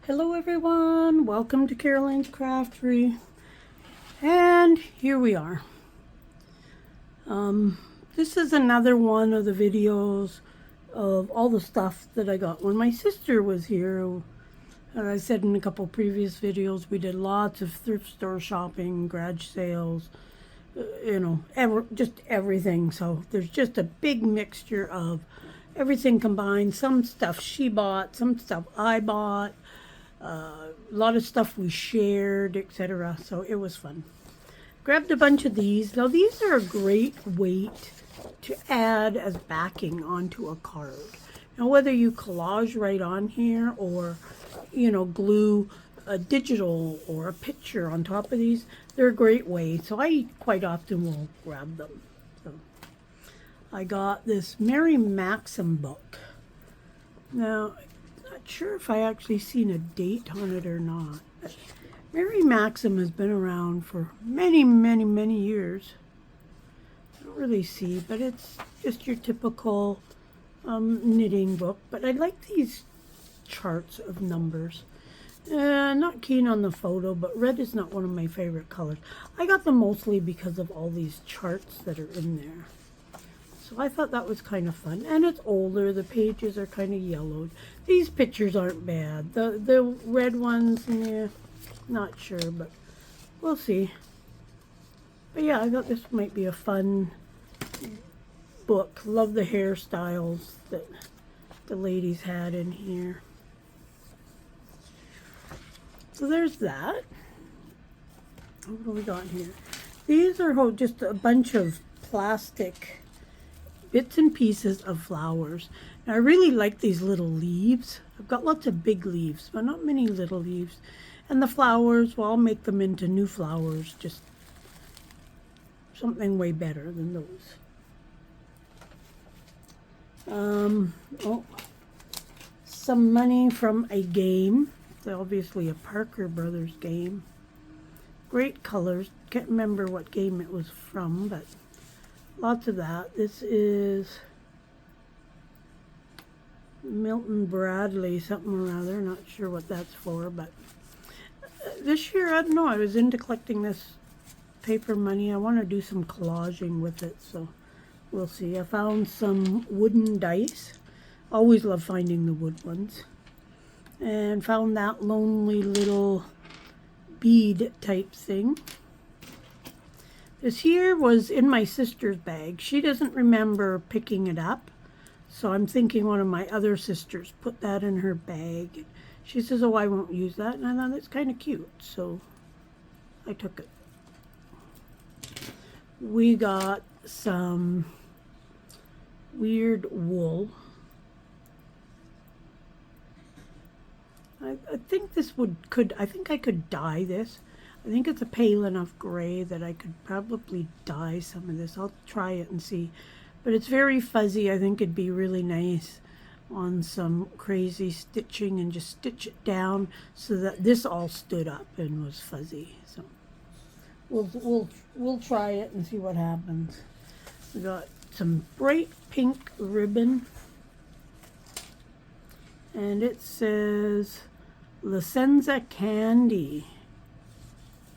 Hello everyone, welcome to Caroline's Craftery, and here we are. This is another one of the videos of all the stuff that I got when my sister was here. As I said in a couple previous videos, we did lots of thrift store shopping, garage sales, just everything. So there's just a big mixture of everything combined. Some stuff she bought, some stuff I bought. A lot of stuff we shared, etc. So it was fun. Grabbed a bunch of these. Now these are a great weight to add as backing onto a card. Now whether you collage right on here or, glue a digital or a picture on top of these, they're a great way. So I quite often will grab them. So I got this Mary Maxim book. Now, not sure if I actually seen a date on it or not. But Mary Maxim has been around for many, many, many years. I don't really see, but it's just your typical knitting book. But I like these charts of numbers. Not keen on the photo, but red is not one of my favorite colors. I got them mostly because of all these charts that are in there. So I thought that was kind of fun. And it's older. The pages are kind of yellowed. These pictures aren't bad. The red ones, yeah, not sure, but we'll see. But yeah, I thought this might be a fun book. Love the hairstyles that the ladies had in here. So there's that. What do we got here? These are just a bunch of plastic bits and pieces of flowers. Now, I really like these little leaves. I've got lots of big leaves, but not many little leaves. And the flowers, well, I'll make them into new flowers, just something way better than those. Some money from a game. It's obviously a Parker Brothers game. Great colors. Can't remember what game it was from, but lots of that. This is Milton Bradley, something or other. Not sure what that's for, but this year, I don't know, I was into collecting this paper money. I want to do some collaging with it, so we'll see. I found some wooden dice. Always love finding the wood ones. And found that lonely little bead type thing. This here was in my sister's bag. She doesn't remember picking it up. So I'm thinking one of my other sisters put that in her bag. She says, oh, I won't use that. And I thought it's kind of cute. So I took it. We got some weird wool. I think this I think I could dye this. I think it's a pale enough gray that I could probably dye some of this. I'll try it and see. But it's very fuzzy. I think it'd be really nice on some crazy stitching and just stitch it down so that this all stood up and was fuzzy. So we'll try it and see what happens. We got some bright pink ribbon. And it says Licenza Candy.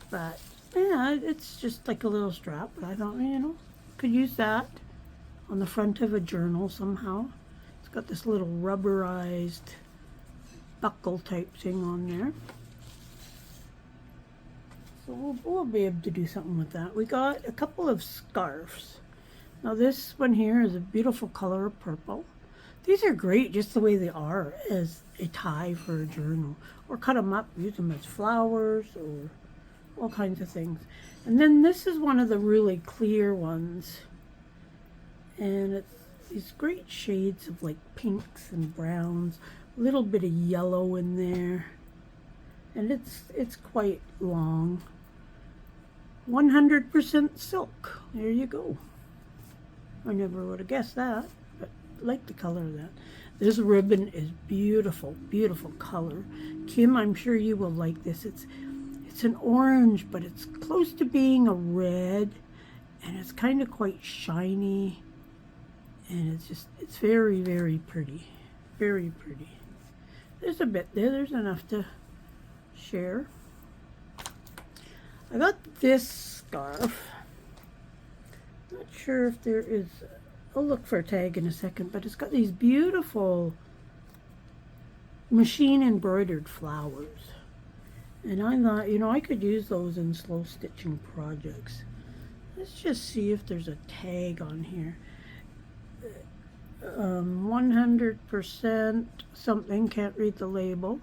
But yeah, it's just like a little strap. But I thought, could use that on the front of a journal somehow. It's got this little rubberized buckle type thing on there. So we'll be able to do something with that. We got a couple of scarves. Now this one here is a beautiful color of purple. These are great just the way they are as a tie for a journal. Or cut them up, use them as flowers or all kinds of things. And then this is one of the really clear ones. And it's these great shades of like pinks and browns. A little bit of yellow in there. And it's quite long. 100% silk. There you go. I never would have guessed that. I like the color of that. This ribbon is beautiful, beautiful color. Kim, I'm sure you will like this. It's an orange, but it's close to being a red, and it's kind of quite shiny, and it's very, very pretty. Very pretty. there's a bit there. There's enough to share. I got this scarf. Not sure if there is, I'll look for a tag in a second, but it's got these beautiful machine embroidered flowers. And I thought, you know, I could use those in slow stitching projects. Let's just see if there's a tag on here. 100% something, can't read the label.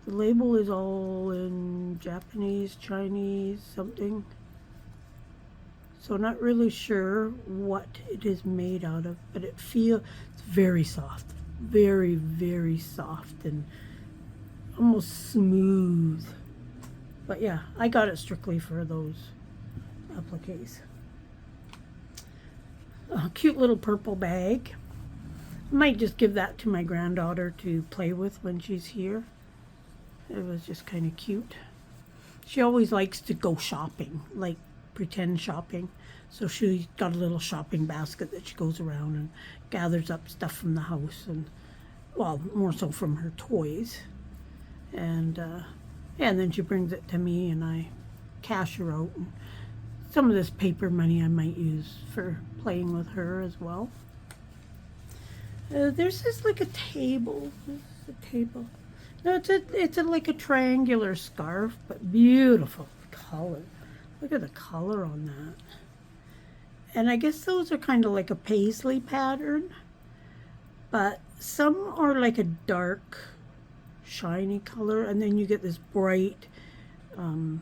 The label is all in Japanese, Chinese, something. So not really sure what it is made out of, but it's very soft. Very, very soft and almost smooth. But yeah, I got it strictly for those appliques. A cute little purple bag. I might just give that to my granddaughter to play with when she's here. It was just kind of cute. She always likes to go shopping, like pretend shopping. So she's got a little shopping basket that she goes around and gathers up stuff from the house, and well, more so from her toys. And then she brings it to me and I cash her out. And some of this paper money I might use for playing with her as well. There's this like a table. This is a table. No, it's like a triangular scarf, but beautiful color. Look at the color on that. And I guess those are kind of like a paisley pattern, but some are like a dark, shiny color, and then you get this bright, I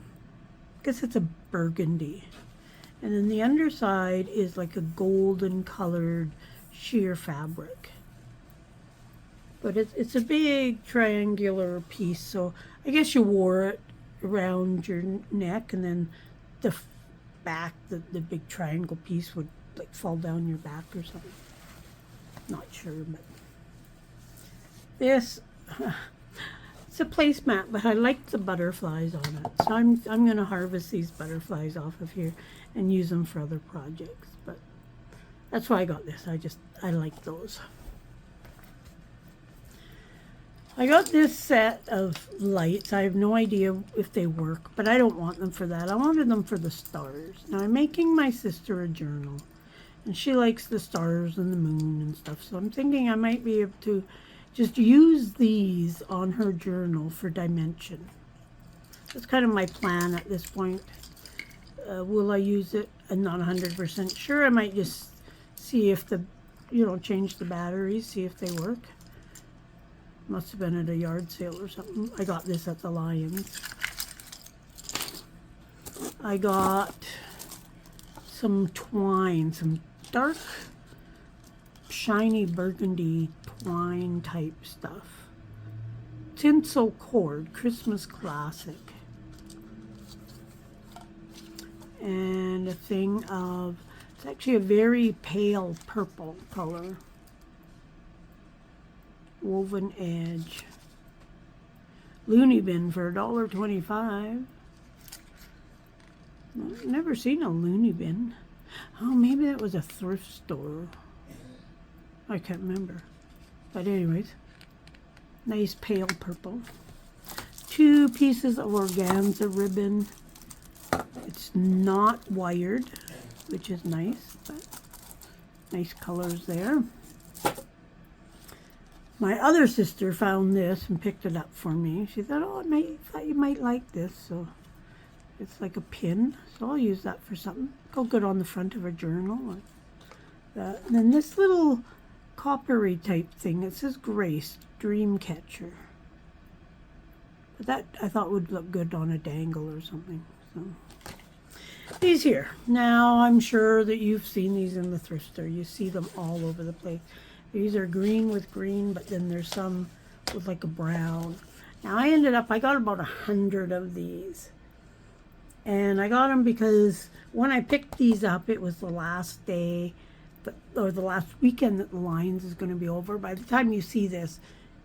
guess it's a burgundy. And then the underside is like a golden colored sheer fabric. But it's a big triangular piece, so I guess you wore it around your neck, and then the back, the big triangle piece would like fall down your back or something. Not sure, but this it's a placemat, but I like the butterflies on it, so I'm going to harvest these butterflies off of here and use them for other projects. But that's why I got this. I like those. I got this set of lights. I have no idea if they work, but I don't want them for that. I wanted them for the stars. Now I'm making my sister a journal, and she likes the stars and the moon and stuff, so I'm thinking I might be able to just use these on her journal for dimension. That's kind of my plan at this point. Will I use it? I'm not 100% sure. I might just see if change the batteries, see if they work. Must have been at a yard sale or something. I got this at the Lions. I got some twine, some dark, shiny burgundy twine type stuff. Tinsel cord, Christmas classic. And a thing of, it's actually a very pale purple color. Woven edge. Looney bin for $1.25. I've never seen a looney bin. Oh, maybe that was a thrift store. I can't remember. But anyways, nice pale purple. 2 pieces of organza ribbon. It's not wired, which is nice, but nice colors there. My other sister found this and picked it up for me. She thought, oh, thought you might like this. So it's like a pin. So I'll use that for something. Go good on the front of a journal. And then this little coppery type thing. It says Grace, Dream Catcher. But that I thought would look good on a dangle or something. So these here. Now I'm sure that you've seen these in the thrift store. You see them all over the place. These are green with green, but then there's some with like a brown. Now I got about 100 of these. And I got them because when I picked these up, it was the last day, or the last weekend that the Lions is going to be over. By the time you see this,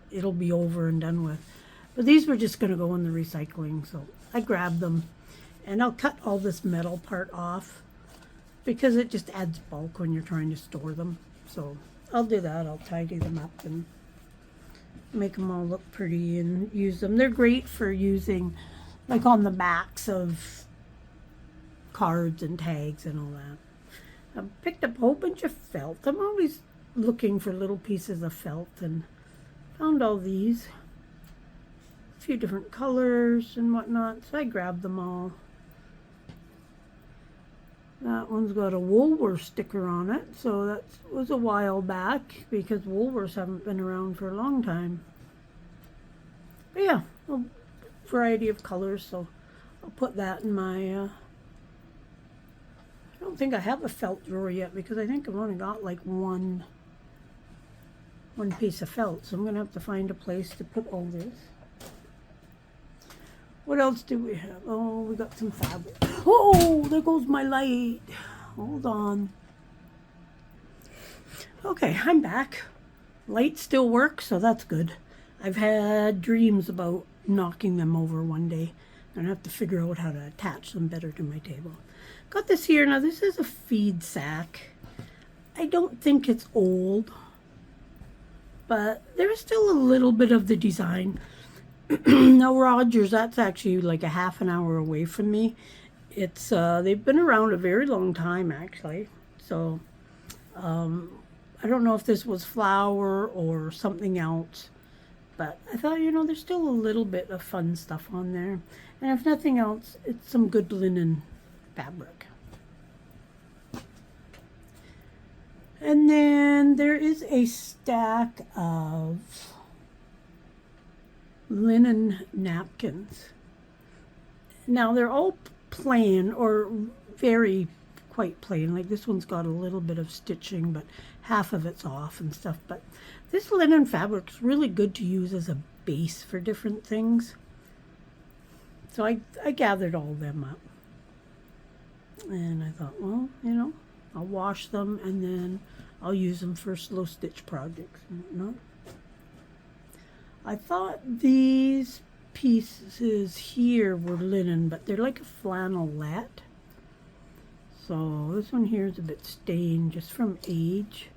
it'll be over and done with. But these were just going to go in the recycling, so I grabbed them. And I'll cut all this metal part off because it just adds bulk when you're trying to store them. So I'll do that. I'll tidy them up and make them all look pretty and use them. They're great for using like on the backs of cards and tags and all that. I picked up a whole bunch of felt. I'm always looking for little pieces of felt and found all these. A few different colors and whatnot, so I grabbed them all. That one's got a Woolworths sticker on it, so that was a while back because Woolworths haven't been around for a long time. But yeah, a variety of colors, so I'll put that in my, I don't think I have a felt drawer yet because I think I've only got like one piece of felt, so I'm going to have to find a place to put all this. What else do we have? Oh, we got some fabric. Oh, there goes my light. Hold on. Okay, I'm back. Light still works, so that's good. I've had dreams about knocking them over one day. I'm going to have to figure out how to attach them better to my table. Got this here. Now, this is a feed sack. I don't think it's old, but there's still a little bit of the design. Now Rogers, that's actually like a half an hour away from me. It's they've been around a very long time actually. So I don't know if this was flour or something else, but I thought, you know, there's still a little bit of fun stuff on there. And if nothing else, it's some good linen fabric. And then there is a stack of linen napkins. Now they're all plain or very quite plain. Like this one's got a little bit of stitching, but half of it's off and stuff. But this linen fabric is really good to use as a base for different things. So I gathered all of them up. And I thought, well, you know, I'll wash them and then I'll use them for slow stitch projects and whatnot. I thought these pieces here were linen, but they're like a flannelette. So this one here is a bit stained just from age.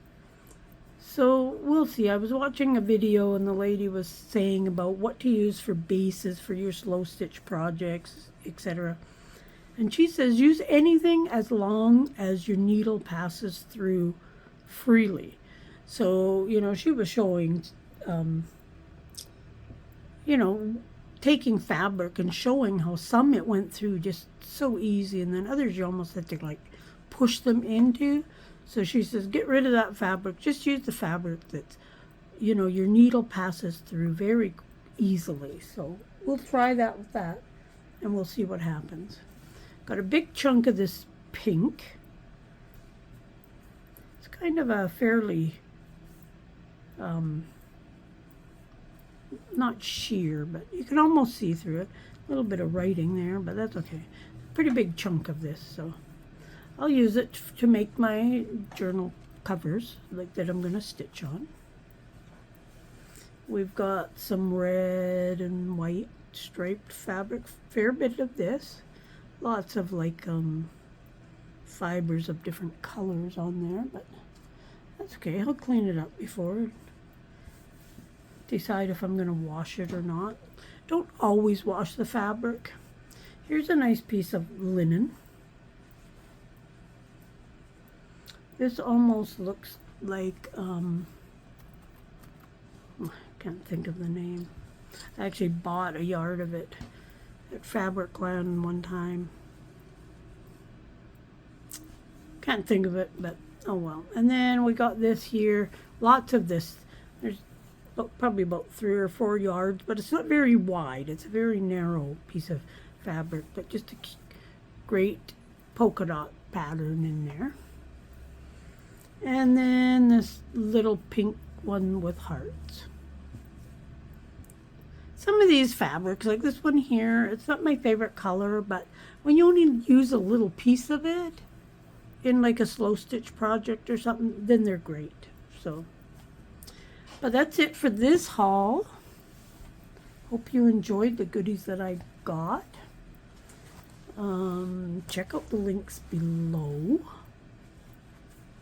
So we'll see. I was watching a video and the lady was saying about what to use for bases for your slow stitch projects, etc. And she says use anything as long as your needle passes through freely. So, you know, she was showing you know, taking fabric and showing how some it went through just so easy, and then others you almost had to like push them into. So she says, get rid of that fabric. Just use the fabric that, you know, your needle passes through very easily. So we'll try that with that, and we'll see what happens. Got a big chunk of this pink. It's kind of a fairly not sheer, but you can almost see through it. A little bit of writing there, but that's okay. Pretty big chunk of this, so I'll use it to make my journal covers like that I'm going to stitch on. We've got some red and white striped fabric, fair bit of this. Lots of like fibers of different colors on there, but that's okay. I'll clean it up before. Decide if I'm going to wash it or not. Don't always wash the fabric. Here's a nice piece of linen. This almost looks like, I can't think of the name. I actually bought a yard of it at Fabricland one time. Can't think of it, but oh well. And then we got this here. Lots of this. There's probably about 3 or 4 yards, but it's not very wide. It's a very narrow piece of fabric, but just a great polka dot pattern in there. And then this little pink one with hearts. Some of these fabrics, like this one here, it's not my favorite color, but when you only use a little piece of it in like a slow stitch project or something, then they're great. So, but that's it for this haul. Hope you enjoyed the goodies that I got. Check out the links below.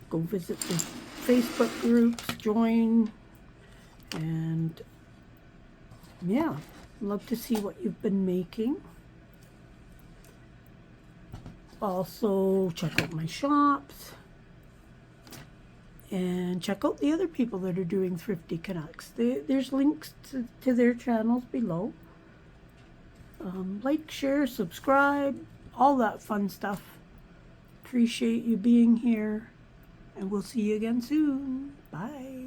Go visit the Facebook groups, join, and yeah, love to see what you've been making. Also, check out my shops. And check out the other people that are doing Thrifty Canucks. There's links to their channels below. Like, share, subscribe, all that fun stuff. Appreciate you being here. And we'll see you again soon. Bye.